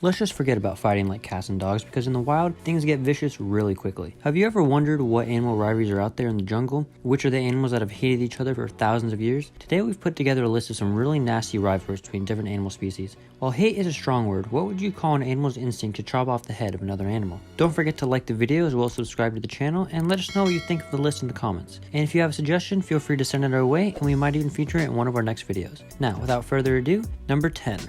Let's just forget about fighting like cats and dogs because in the wild, things get vicious really quickly. Have you ever wondered what animal rivalries are out there in the jungle? Which are the animals that have hated each other for thousands of years? Today we've put together a list of some really nasty rivalries between different animal species. While hate is a strong word, what would you call an animal's instinct to chop off the head of another animal? Don't forget to like the video as well as subscribe to the channel and let us know what you think of the list in the comments. And if you have a suggestion, feel free to send it our way and we might even feature it in one of our next videos. Now, without further ado, number 10.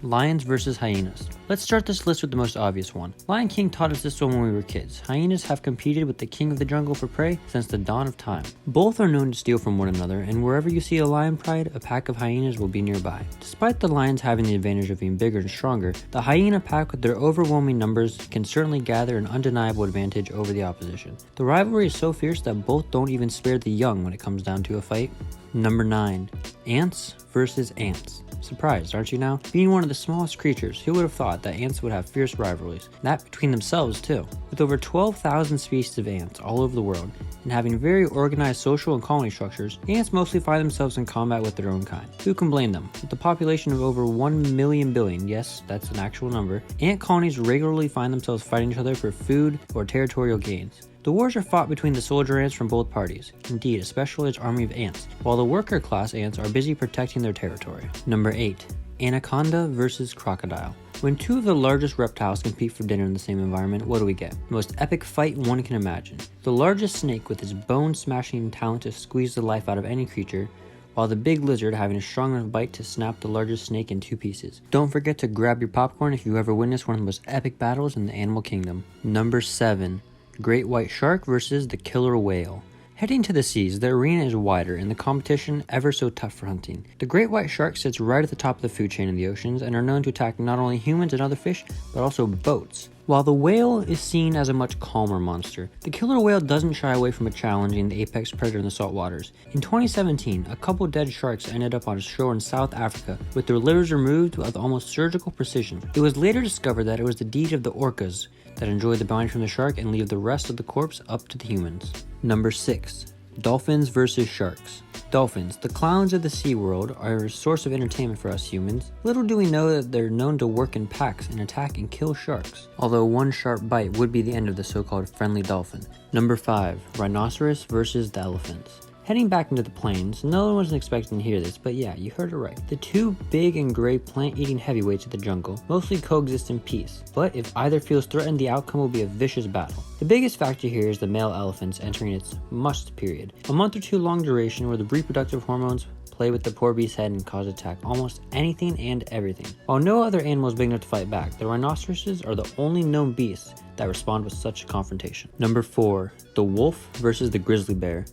Lions versus hyenas. Let's start this list with the most obvious one. Lion King taught us this one when we were kids. Hyenas have competed with the king of the jungle for prey since the dawn of time. Both are known to steal from one another, and wherever you see a lion pride, a pack of hyenas will be nearby. Despite the lions having the advantage of being bigger and stronger, the hyena pack with their overwhelming numbers can certainly gather an undeniable advantage over the opposition. The rivalry is so fierce that both don't even spare the young when it comes down to a fight. Number 9. Ants versus ants. Surprised, aren't you now? Being one of the smallest creatures, who would have thought that ants would have fierce rivalries? That between themselves too. With over 12,000 species of ants all over the world, and having very organized social and colony structures, ants mostly find themselves in combat with their own kind. Who can blame them? With the population of over 1 million billion, yes, that's an actual number, ant colonies regularly find themselves fighting each other for food or territorial gains. The wars are fought between the soldier ants from both parties, indeed a specialized army of ants, while the worker class ants are busy protecting their territory. Number 8. Anaconda versus Crocodile. When two of the largest reptiles compete for dinner in the same environment, what do we get? The most epic fight one can imagine. The largest snake with its bone-smashing talent to squeeze the life out of any creature, while the big lizard having a strong enough bite to snap the largest snake in 2 pieces. Don't forget to grab your popcorn if you ever witnessed one of the most epic battles in the animal kingdom. Number 7. Great white shark versus the killer whale. Heading to the seas, the arena is wider and the competition ever so tough for hunting. The great white shark sits right at the top of the food chain in the oceans and are known to attack not only humans and other fish, but also boats. While the whale is seen as a much calmer monster, the killer whale doesn't shy away from challenging the apex predator in the salt waters. In 2017, a couple dead sharks ended up on a shore in South Africa with their livers removed with almost surgical precision. It was later discovered that it was the deed of the orcas that enjoy the bounty from the shark and leave the rest of the corpse up to the humans. Number 6. Dolphins versus sharks. Dolphins, the clowns of the sea world, are a source of entertainment for us humans. Little do we know that they're known to work in packs and attack and kill sharks, although one sharp bite would be the end of the so-called friendly dolphin. Number 5. Rhinoceros versus the elephants. Heading back into the plains, no one was expecting to hear this, but yeah, you heard it right. The two big and gray plant-eating heavyweights of the jungle mostly coexist in peace, but if either feels threatened, the outcome will be a vicious battle. The biggest factor here is the male elephants entering its must period, a month or 2 long duration where the reproductive hormones play with the poor beast's head and cause attack almost anything and everything. While no other animal is big enough to fight back, the rhinoceroses are the only known beasts that respond with such a confrontation. Number 4. The wolf versus the grizzly bear.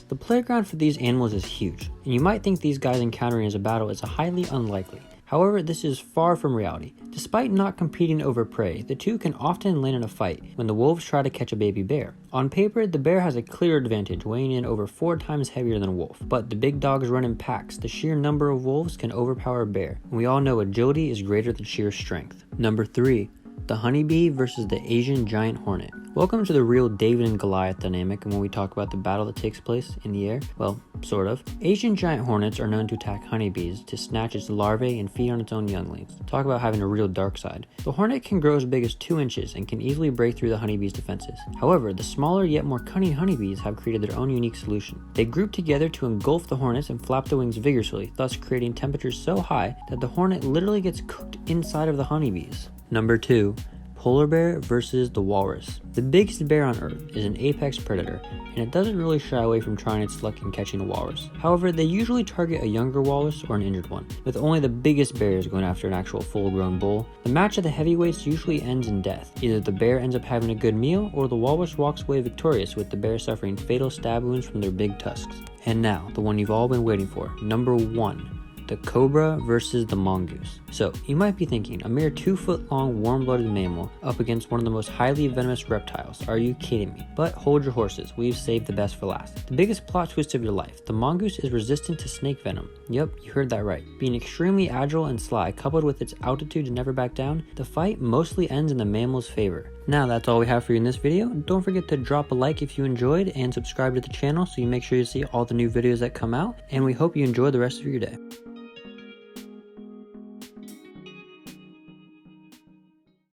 The playground for these animals is huge, and you might think these guys encountering as a battle is highly unlikely. However, this is far from reality. Despite not competing over prey, the two can often land in a fight when the wolves try to catch a baby bear. On paper, the bear has a clear advantage, weighing in over 4 times heavier than a wolf, but the big dogs run in packs. The sheer number of wolves can overpower a bear, and we all know agility is greater than sheer strength. Number 3. The honeybee versus the Asian giant hornet. Welcome to the real David and Goliath dynamic when we talk about the battle that takes place in the air. Well, sort of. Asian giant hornets are known to attack honeybees to snatch its larvae and feed on its own younglings. Talk about having a real dark side. The hornet can grow as big as 2 inches and can easily break through the honeybee's defenses. However, the smaller yet more cunning honeybees have created their own unique solution. They group together to engulf the hornets and flap the wings vigorously, thus creating temperatures so high that the hornet literally gets cooked inside of the honeybees. Number 2. Polar bear versus the walrus. The biggest bear on earth is an apex predator, and it doesn't really shy away from trying its luck in catching a walrus. However, they usually target a younger walrus or an injured one, with only the biggest bears going after an actual full-grown bull. The match of the heavyweights usually ends in death. Either the bear ends up having a good meal, or the walrus walks away victorious with the bear suffering fatal stab wounds from their big tusks. And now, the one you've all been waiting for, number 1. The Cobra versus the Mongoose. So, you might be thinking, a mere 2-foot-long warm-blooded mammal up against one of the most highly venomous reptiles. Are you kidding me? But hold your horses, we've saved the best for last. The biggest plot twist of your life, the mongoose is resistant to snake venom. Yep, you heard that right. Being extremely agile and sly, coupled with its altitude to never back down, the fight mostly ends in the mammal's favor. Now that's all we have for you in this video. Don't forget to drop a like if you enjoyed and subscribe to the channel so you make sure you see all the new videos that come out, and we hope you enjoy the rest of your day.